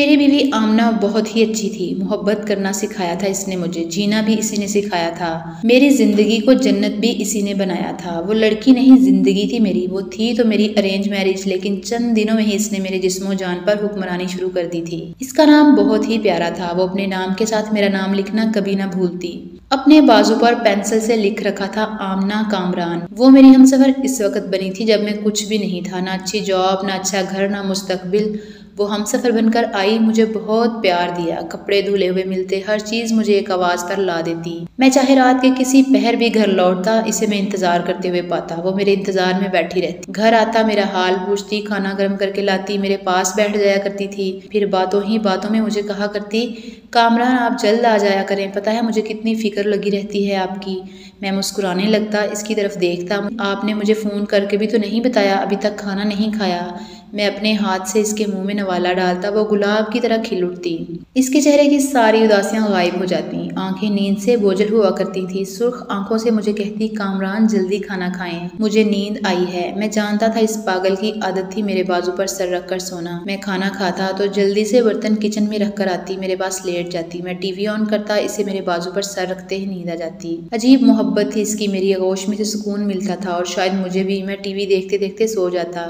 मेरी बीवी आमना बहुत ही अच्छी थी। मोहब्बत करना सिखाया था इसने मुझे, जीना भी इसी ने सिखाया था। मेरी जिंदगी को जन्नत भी इसी ने बनाया था। वो लड़की नहीं, जिंदगी थी मेरी। वो थी तो मेरी अरेंज मैरिज, लेकिन चंद दिनों में ही इसने मेरे जिस्मो जान पर हुक्मरानी शुरू कर दी थी। इसका नाम बहुत ही प्यारा था। वो अपने नाम के साथ मेरा नाम लिखना कभी ना भूलती। अपने बाजू पर पेंसिल से लिख रखा था आमना कामरान। वो मेरी हमसफर इस वक्त बनी थी जब मैं कुछ भी नहीं था, ना अच्छी जॉब, ना अच्छा घर, ना मुस्तकबिल। वो हमसफर बनकर आई, मुझे बहुत प्यार दिया। कपड़े धुले हुए मिलते, हर चीज मुझे एक आवाज पर ला देती। मैं चाहे रात के किसी पहर भी घर लौटता, इसे मैं इंतजार करते हुए पाता। वो मेरे इंतजार में बैठी रहती। घर आता, मेरा हाल पूछती, खाना गर्म करके लाती, मेरे पास बैठ जाया करती थी। फिर बातों ही बातों में मुझे कहा करती, कामरान आप जल्द आ जाया करें, पता है मुझे कितनी फिक्र लगी रहती है आपकी। मैं मुस्कुराने लगता, इसकी तरफ देखता। आपने मुझे फोन करके भी तो नहीं बताया अभी तक खाना नहीं खाया। मैं अपने हाथ से इसके मुंह में नवाला डालता, वो गुलाब की तरह खिल उठती। इसके चेहरे की सारी उदासियां गायब हो जाती। आंखें नींद से बोझल हुआ करती थी। सुर्ख आंखों से मुझे कहती, कामरान जल्दी खाना खाएं, मुझे नींद आई है। मैं जानता था इस पागल की आदत थी मेरे बाजू पर सर रखकर सोना। मैं खाना खाता तो जल्दी से बर्तन किचन में रख कर आती, मेरे पास लेट जाती। मैं टीवी ऑन करता, इसे मेरे बाजू पर सर रखते ही नींद आ जाती। अजीब मोहब्बत थी इसकी मेरी, आगोश में से सुकून मिलता था और शायद मुझे भी। मैं टीवी देखते देखते सो जाता।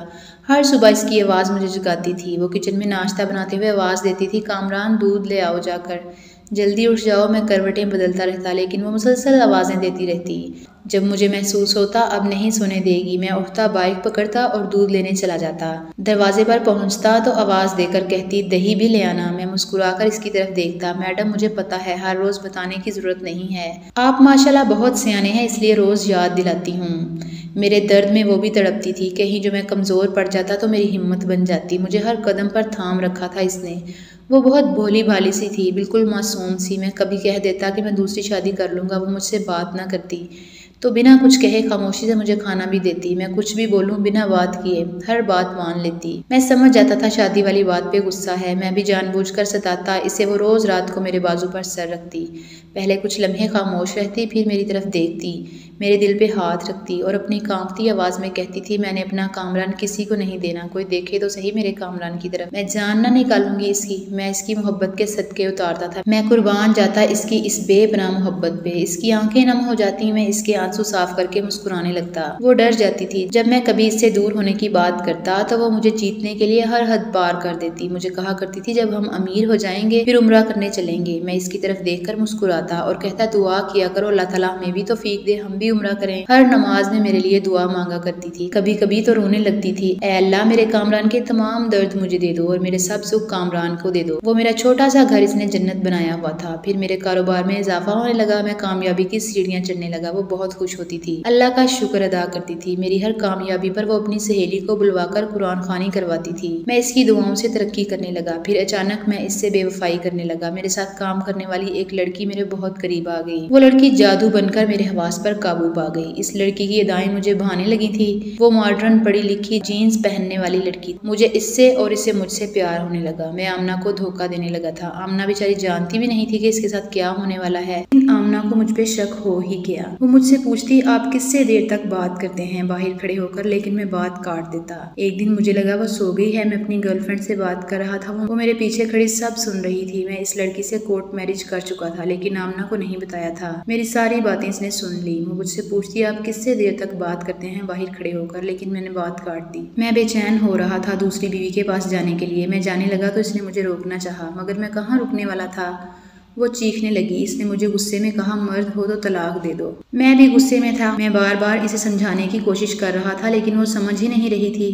हर सुबह इसकी आवाज़ मुझे जगाती थी। वो किचन में नाश्ता बनाते हुए आवाज़ देती थी, कामरान दूध ले आओ जाकर, जल्दी उठ जाओ। मैं करवटें बदलता रहता, लेकिन वो मुसलसल आवाज़ें देती रहती। जब मुझे महसूस होता अब नहीं सोने देगी, मैं उठता, बाइक पकड़ता और दूध लेने चला जाता। दरवाजे पर पहुंचता तो आवाज़ देकर कहती, दही भी ले आना। मैं मुस्कुराकर इसकी तरफ देखता, मैडम मुझे पता है हर रोज़ बताने की ज़रूरत नहीं है, आप माशाल्लाह बहुत सियाने हैं, इसलिए रोज़ याद दिलाती हूँ। मेरे दर्द में वो भी तड़पती थी। कहीं जो मैं कमज़ोर पड़ जाता तो मेरी हिम्मत बन जाती। मुझे हर कदम पर थाम रखा था इसने। वो बहुत भोली भाली सी थी, बिल्कुल मासूम सी। मैं कभी कह देता कि मैं दूसरी शादी कर लूँगा, वो मुझसे बात ना करती तो बिना कुछ कहे खामोशी से मुझे खाना भी देती। मैं कुछ भी बोलूं बिना बात किए हर बात मान लेती। मैं समझ जाता था शादी वाली बात पे गुस्सा है। मैं भी जानबूझकर सताता इसे। वो रोज़ रात को मेरे बाजू पर सर रखती। पहले कुछ लम्हे खामोश रहती, फिर मेरी तरफ देखती, मेरे दिल पे हाथ रखती और अपनी कांपती आवाज़ में कहती थी, मैंने अपना कामरान किसी को नहीं देना, कोई देखे तो सही मेरे कामरान की तरफ। मैं जान ना निकालूंगी इसकी। मैं इसकी मोहब्बत के सदके उतारता था। मैं कुर्बान जाता इसकी इस बेपनाह मोहब्बत पे। इसकी आंखें नम हो जाती, मैं इसके आंसू साफ करके मुस्कुराने लगता। वो डर जाती थी। जब मैं कभी इससे दूर होने की बात करता तो वो मुझे जीतने के लिए हर हद पार कर देती। मुझे कहा करती थी, जब हम अमीर हो जाएंगे फिर उम्रा करने चलेंगे। मैं इसकी तरफ देखकर मुस्कुराता और कहता, दुआ किया करो अल्लाह ताला हमें भी तौफीक दे, हम भी उम्रा करें। हर नमाज में मेरे लिए दुआ मांगा करती थी। कभी कभी तो रोने लगती थी, ऐ अल्लाह मेरे कामरान के तमाम दर्द मुझे दे दो और मेरे सब सुख कामरान को दे दो। वो मेरा छोटा सा घर इसने जन्नत बनाया हुआ था। फिर मेरे कारोबार में इजाफा होने लगा, मैं कामयाबी की सीढ़ियां चढ़ने लगा। वो बहुत खुश होती थी, अल्लाह का शुक्र अदा करती थी। मेरी हर कामयाबी पर वो अपनी सहेली को बुलवाकर कुरान खानी करवाती थी। मैं इसकी दुआओं से तरक्की करने लगा। फिर अचानक मैं इससे बेवफाई करने लगा। मेरे साथ काम करने वाली एक लड़की मेरे बहुत करीब आ गई। वो लड़की जादू बनकर मेरे हवास पर काबू पा गई। इस लड़की की अदाएं मुझे भाने लगी थी। वो मॉडर्न पढ़ी लिखी जीन्स पहनने वाली लड़की। मुझे इससे और इसे मुझसे प्यार होने लगा। मैं आमना को धोखा देने लगा था। आमना बेचारी जानती भी नहीं थी कि इसके साथ क्या होने वाला है। आमना को मुझ पे शक हो ही गया। वो मुझसे पूछती, आप किससे देर तक बात करते हैं बाहर खड़े होकर, लेकिन मैं बात काट देता। एक दिन मुझे लगा वो सो गई है। मैं अपनी गर्लफ्रेंड से बात कर रहा था। वो मेरे पीछे खड़ी सब सुन रही थी। मैं इस लड़की से कोर्ट मैरिज कर चुका था, लेकिन आमना को नहीं बताया था। मेरी सारी बातें इसने सुन ली। वो मुझसे पूछती, आप किससे देर तक बात करते हैं बाहर खड़े होकर, लेकिन मैंने बात काट दी। मैं बेचैन हो रहा था दूसरी बीवी के पास जाने के लिए। मैं जाने लगा तो इसने मुझे रोकना चाहा, मगर मैं कहाँ रुकने वाला था। वो चीखने लगी। इसने मुझे गुस्से में कहा, मर्द हो तो तलाक दे दो। मैं भी गुस्से में था। मैं बार बार इसे समझाने की कोशिश कर रहा था, लेकिन वो समझ ही नहीं रही थी।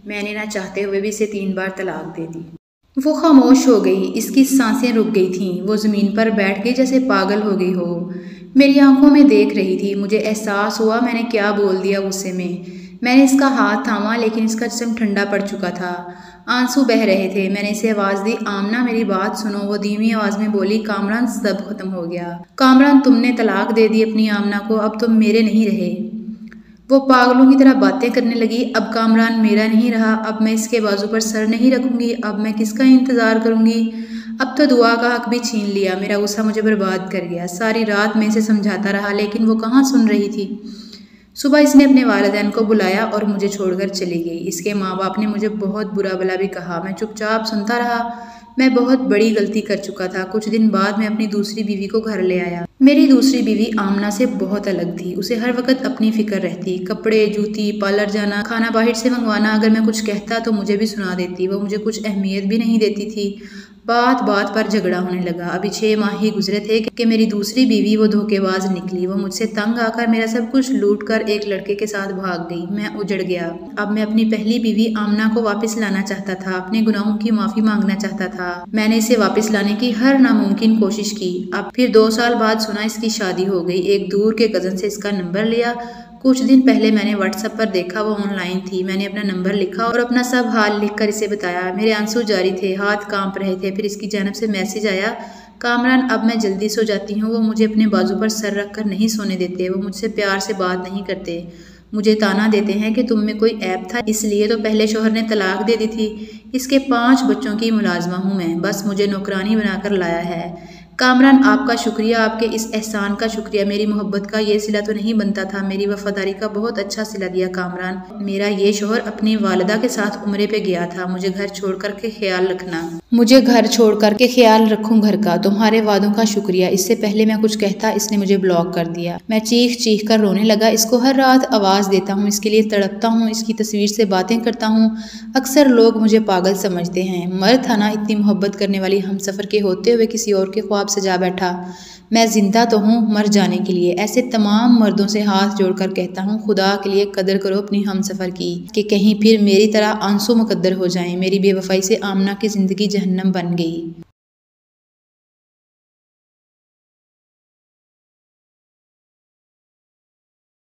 मैंने ना चाहते हुए भी इसे 3 बार तलाक दे दी। वो खामोश हो गई। इसकी सांसें रुक गई थीं। वो ज़मीन पर बैठ गई जैसे पागल हो गई हो। मेरी आंखों में देख रही थी। मुझे एहसास हुआ मैंने क्या बोल दिया गुस्से में। मैंने इसका हाथ थामा, लेकिन इसका जिस्म ठंडा पड़ चुका था। आंसू बह रहे थे। मैंने इसे आवाज़ दी, आमना मेरी बात सुनो। वो धीमी आवाज़ में बोली, कामरान सब खत्म हो गया। कामरान तुमने तलाक दे दी अपनी आमना को, अब तुम मेरे नहीं रहे। वो पागलों की तरह बातें करने लगी। अब कामरान मेरा नहीं रहा। अब मैं इसके बाजू पर सर नहीं रखूंगी। अब मैं किसका इंतज़ार करूंगी। अब तो दुआ का हक भी छीन लिया। मेरा गुस्सा मुझे बर्बाद कर गया। सारी रात मैं इसे समझाता रहा, लेकिन वो कहाँ सुन रही थी। सुबह इसने अपने वालिदैन को बुलाया और मुझे छोड़कर चली गई। इसके माँ बाप ने मुझे बहुत बुरा भला भी कहा। मैं चुपचाप सुनता रहा। मैं बहुत बड़ी गलती कर चुका था। कुछ दिन बाद मैं अपनी दूसरी बीवी को घर ले आया। मेरी दूसरी बीवी आमना से बहुत अलग थी। उसे हर वक्त अपनी फिक्र रहती, कपड़े, जूती, पार्लर जाना, खाना बाहर से मंगवाना। अगर मैं कुछ कहता तो मुझे भी सुना देती। वो मुझे कुछ अहमियत भी नहीं देती थी। बात बात पर झगड़ा होने लगा। अभी 6 माह ही गुजरे थे कि मेरी दूसरी बीवी वो धोखेबाज निकली। वो मुझसे तंग आकर मेरा सब कुछ लूट कर एक लड़के के साथ भाग गई। मैं उजड़ गया। अब मैं अपनी पहली बीवी आमना को वापस लाना चाहता था, अपने गुनाहों की माफी मांगना चाहता था। मैंने इसे वापस लाने की हर नामुमकिन कोशिश की। अब फिर 2 साल बाद सुना इसकी शादी हो गई। एक दूर के कजन से इसका नंबर लिया। कुछ दिन पहले मैंने व्हाट्सएप पर देखा वो ऑनलाइन थी। मैंने अपना नंबर लिखा और अपना सब हाल लिखकर इसे बताया। मेरे आंसू जारी थे, हाथ कांप रहे थे। फिर इसकी जानिब से मैसेज आया, कामरान अब मैं जल्दी सो जाती हूँ। वो मुझे अपने बाजू पर सर रख कर नहीं सोने देते। वो मुझसे प्यार से बात नहीं करते। मुझे ताना देते हैं कि तुम में कोई ऐप था, इसलिए तो पहले शोहर ने तलाक दे दी थी। इसके 5 बच्चों की मुलाजमा हूँ मैं, बस मुझे नौकरानी बनाकर लाया है। कामरान आपका शुक्रिया, आपके इस एहसान का शुक्रिया। मेरी मोहब्बत का ये सिला तो नहीं बनता था, मेरी वफादारी का बहुत अच्छा सिला दिया कामरान। मेरा ये शोहर अपनी वालिदा के साथ उम्रे पे गया था। मुझे घर छोड़ कर के ख्याल रखना। मुझे घर छोड़ कर के ख्याल रखूं घर का। तुम्हारे वादों का शुक्रिया। इससे पहले मैं कुछ कहता इसने मुझे ब्लॉक कर दिया। मैं चीख चीख कर रोने लगा। इसको हर रात आवाज़ देता हूँ, इसके लिए तड़पता हूँ, इसकी तस्वीर से बातें करता हूँ। अक्सर लोग मुझे पागल समझते हैं। मर्द था ना, इतनी मोहब्बत करने वाली हमसफ़र के होते हुए किसी और के ख्वाब सजा बैठा। मैं जिंदा तो हूँ मर जाने के लिए। ऐसे तमाम मर्दों से हाथ जोड़कर कहता हूँ, खुदा के लिए कदर करो अपनी हमसफ़र की, कि कहीं फिर मेरी तरह आंसू मुकद्दर हो जाएं। मेरी बेवफाई से आमना की ज़िंदगी जहन्नम बन गई।